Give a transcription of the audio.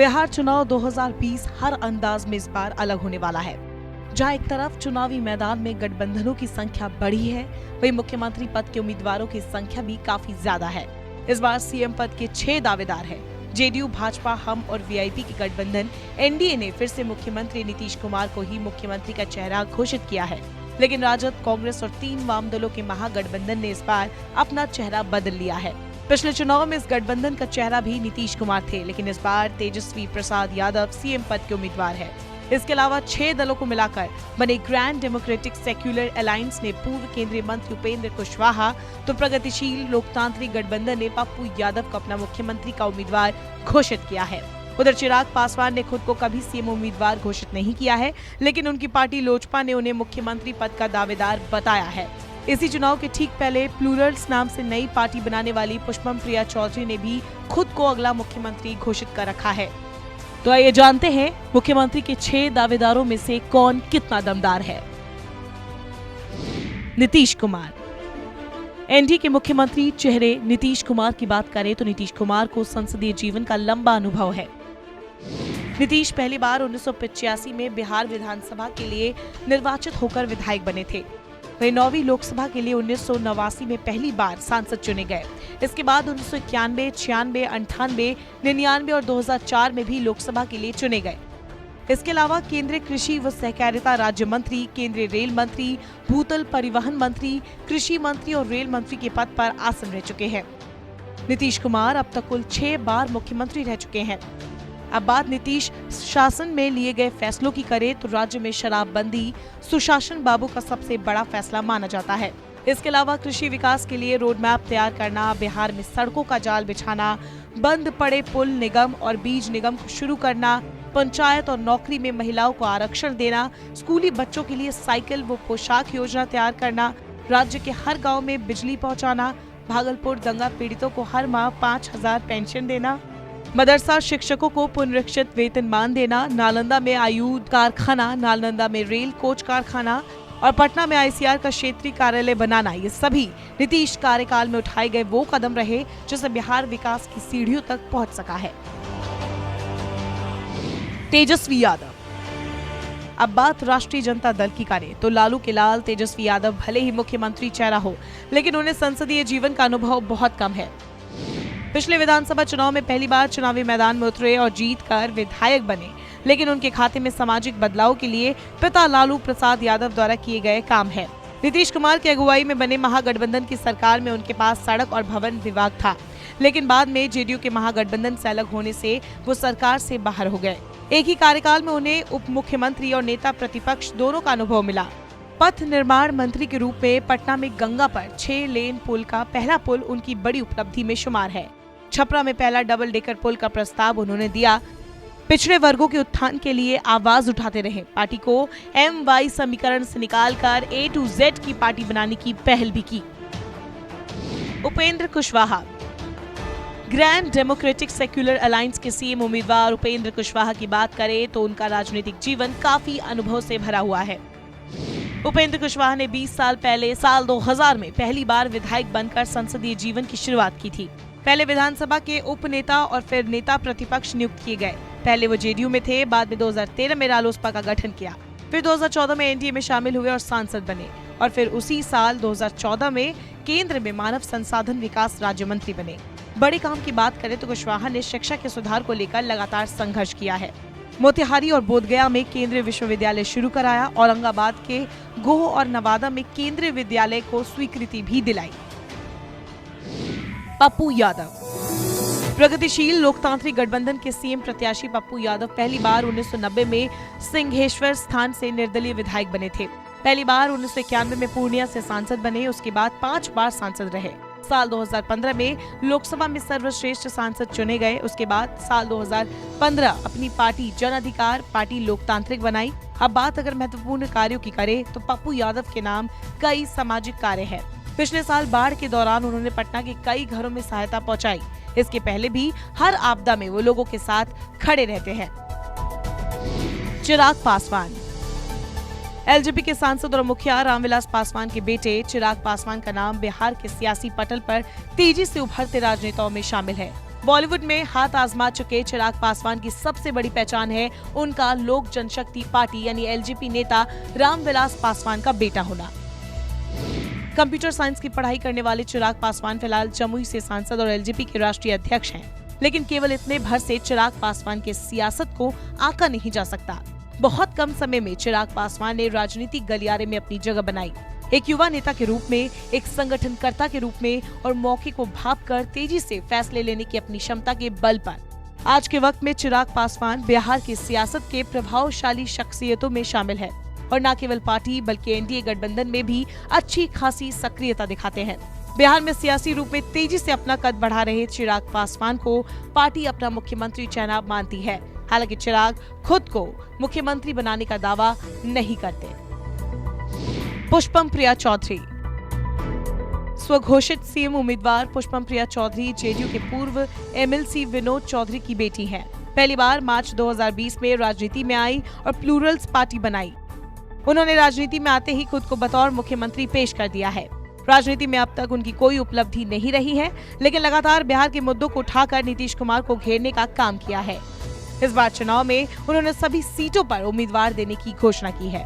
बिहार चुनाव 2020 हर अंदाज में इस बार अलग होने वाला है। जहां एक तरफ चुनावी मैदान में गठबंधनों की संख्या बढ़ी है, वहीं मुख्यमंत्री पद के उम्मीदवारों की संख्या भी काफी ज्यादा है। इस बार सीएम पद के 6 दावेदार हैं। जेडीयू, भाजपा, हम और वीआईपी के गठबंधन एनडीए ने फिर से मुख्यमंत्री नीतीश कुमार को ही मुख्यमंत्री का चेहरा घोषित किया है, लेकिन राजद, कांग्रेस और 3 वाम दलों के महागठबंधन ने इस बार अपना चेहरा बदल लिया है। पिछले चुनाव में इस गठबंधन का चेहरा भी नीतीश कुमार थे, लेकिन इस बार तेजस्वी प्रसाद यादव सीएम पद के उम्मीदवार है। इसके अलावा 6 दलों को मिलाकर बने ग्रैंड डेमोक्रेटिक सेक्युलर अलायंस ने पूर्व केंद्रीय मंत्री उपेंद्र कुशवाहा, तो प्रगतिशील लोकतांत्रिक गठबंधन ने पप्पू यादव को अपना मुख्यमंत्री का उम्मीदवार घोषित किया है। उधर चिराग पासवान ने खुद को कभी सीएम उम्मीदवार घोषित नहीं किया है, लेकिन उनकी पार्टी लोजपा ने उन्हें मुख्यमंत्री पद का दावेदार बताया है। इसी चुनाव के ठीक पहले प्लूरल्स नाम से नई पार्टी बनाने वाली पुष्पम प्रिया चौधरी ने भी खुद को अगला मुख्यमंत्री घोषित कर रखा है। तो आइए जानते हैं मुख्यमंत्री के 6 दावेदारों में से कौन कितना दमदार है। नीतीश कुमार। एनडीए के मुख्यमंत्री चेहरे नीतीश कुमार की बात करें तो नीतीश कुमार को संसदीय जीवन का लंबा अनुभव है। नीतीश पहली बार 1985 में बिहार विधानसभा के लिए निर्वाचित होकर विधायक बने थे। वे 9वीं लोकसभा के लिए 1989 में पहली बार सांसद चुने गए। इसके बाद 1991, 96, 98, 99 और 2004 में भी लोकसभा के लिए चुने गए। इसके अलावा केंद्रीय कृषि व सहकारिता राज्य मंत्री, केंद्रीय रेल मंत्री, भूतल परिवहन मंत्री, कृषि मंत्री और रेल मंत्री के पद पर आसीन रह चुके हैं। नीतीश कुमार अब तक कुल 6 बार मुख्यमंत्री रह चुके हैं। अब बात नीतीश शासन में लिए गए फैसलों की करें तो राज्य में शराबबंदी सुशासन बाबू का सबसे बड़ा फैसला माना जाता है। इसके अलावा कृषि विकास के लिए रोड मैप तैयार करना, बिहार में सड़कों का जाल बिछाना, बंद पड़े पुल निगम और बीज निगम को शुरू करना, पंचायत और नौकरी में महिलाओं को आरक्षण देना, स्कूली बच्चों के लिए साइकिल व पोशाक योजना तैयार करना, राज्य के हर गाँव में बिजली पहुँचाना, भागलपुर दंगा पीड़ितों को हर माह 5,000 पेंशन देना, मदरसा शिक्षकों को पुनरीक्षित वेतनमान देना, नालंदा में आयुध कारखाना, नालंदा में रेल कोच कारखाना और पटना में आईसीआर का क्षेत्रीय कार्यालय बनाना, ये सभी नीतीश कार्यकाल में उठाए गए वो कदम रहे जिससे बिहार विकास की सीढ़ियों तक पहुंच सका है। तेजस्वी यादव। अब बात राष्ट्रीय जनता दल की करें तो लालू के लाल तेजस्वी यादव भले ही मुख्यमंत्री चेहरा हो, लेकिन उन्हें संसदीय जीवन का अनुभव बहुत कम है। पिछले विधानसभा चुनाव में पहली बार चुनावी मैदान में उतरे और जीत कर विधायक बने, लेकिन उनके खाते में सामाजिक बदलाव के लिए पिता लालू प्रसाद यादव द्वारा किए गए काम है। नीतीश कुमार की अगुवाई में बने महागठबंधन की सरकार में उनके पास सड़क और भवन विभाग था, लेकिन बाद में जेडीयू के महागठबंधन से अलग होने से वो सरकार से बाहर हो गए। एक ही कार्यकाल में उन्हें उप मुख्यमंत्री और नेता प्रतिपक्ष दोनों का अनुभव मिला। पथ निर्माण मंत्री के रूप में पटना में गंगा पर 6 लेन पुल का पहला पुल उनकी बड़ी उपलब्धि में शुमार है। छपरा में पहला डबल डेकर पुल का प्रस्ताव उन्होंने दिया। पिछड़े वर्गों के उत्थान के लिए आवाज उठाते रहे। पार्टी को MY समीकरण से निकालकर A to Z की पार्टी बनाने की पहल भी की। Upendra Kushwaha. Grand democratic secular alliance के सीएम उम्मीदवार उपेंद्र कुशवाहा की बात करें तो उनका राजनीतिक जीवन काफी अनुभव से भरा हुआ है। उपेंद्र कुशवाहा ने 20 साल पहले साल 2000 में पहली बार विधायक बनकर संसदीय जीवन की शुरुआत की थी। पहले विधानसभा के उप नेता और फिर नेता प्रतिपक्ष नियुक्त किए गए। पहले वो जेडीयू में थे, बाद में 2013 में रालोसपा का गठन किया, फिर 2014 में एनडीए में शामिल हुए और सांसद बने, और फिर उसी साल 2014 में केंद्र में मानव संसाधन विकास राज्य मंत्री बने। बड़े काम की बात करें तो कुशवाहा ने शिक्षा के सुधार को लेकर लगातार संघर्ष किया है। मोतिहारी और बोधगया में केंद्रीय विश्वविद्यालय शुरू कराया, औरंगाबाद के गोह और नवादा में केंद्रीय विद्यालय को स्वीकृति भी दिलाई। पप्पू यादव। प्रगतिशील लोकतांत्रिक गठबंधन के सीएम प्रत्याशी पप्पू यादव पहली बार 1990 में सिंहेश्वर स्थान से निर्दलीय विधायक बने थे। पहली बार 1991 में पूर्णिया से सांसद बने, उसके बाद 5 बार सांसद रहे। साल 2015 में लोकसभा में सर्वश्रेष्ठ सांसद चुने गए। उसके बाद साल 2015 अपनी पार्टी जन अधिकार पार्टी लोकतांत्रिक बनाई। अब बात अगर महत्वपूर्ण कार्यों की करें तो पप्पू यादव के नाम कई सामाजिक कार्य है। पिछले साल बाढ़ के दौरान उन्होंने पटना के कई घरों में सहायता पहुंचाई। इसके पहले भी हर आपदा में वो लोगों के साथ खड़े रहते हैं। चिराग पासवान। एलजेपी के सांसद और मुखिया रामविलास पासवान के बेटे चिराग पासवान का नाम बिहार के सियासी पटल पर तेजी से उभरते राजनेताओं में शामिल है। बॉलीवुड में हाथ आजमा चुके चिराग पासवान की सबसे बड़ी पहचान है उनका लोक जनशक्ति पार्टी यानी एलजेपी नेता रामविलास पासवान का बेटा होना। कंप्यूटर साइंस की पढ़ाई करने वाले चिराग पासवान फिलहाल जमुई से सांसद और एलजेपी के राष्ट्रीय अध्यक्ष हैं, लेकिन केवल इतने भर से चिराग पासवान के सियासत को आंका नहीं जा सकता। बहुत कम समय में चिराग पासवान ने राजनीतिक गलियारे में अपनी जगह बनाई। एक युवा नेता के रूप में, एक संगठनकर्ता के रूप में और मौके को भांपकर तेजी से फैसले लेने की अपनी क्षमता के बल पर आज के वक्त में चिराग पासवान बिहार की सियासत के प्रभावशाली शख्सियतों में शामिल है और न केवल पार्टी बल्कि एनडीए गठबंधन में भी अच्छी खासी सक्रियता दिखाते हैं। बिहार में सियासी रूप में तेजी से अपना कद बढ़ा रहे चिराग पासवान को पार्टी अपना मुख्यमंत्री चेहरा मानती है। हालांकि चिराग खुद को मुख्यमंत्री बनाने का दावा नहीं करते। पुष्पम प्रिया चौधरी। स्वघोषित सीएम उम्मीदवार पुष्पम प्रिया चौधरी जेडीयू के पूर्व एमएलसी विनोद चौधरी की बेटी हैं। पहली बार मार्च 2020 में राजनीति में आई और प्लूरल्स पार्टी बनाई। उन्होंने राजनीति में आते ही खुद को बतौर मुख्यमंत्री पेश कर दिया है। राजनीति में अब तक उनकी कोई उपलब्धि नहीं रही है, लेकिन लगातार बिहार के मुद्दों को उठाकर नीतीश कुमार को घेरने का काम किया है। इस बार चुनाव में उन्होंने सभी सीटों पर उम्मीदवार देने की घोषणा की है।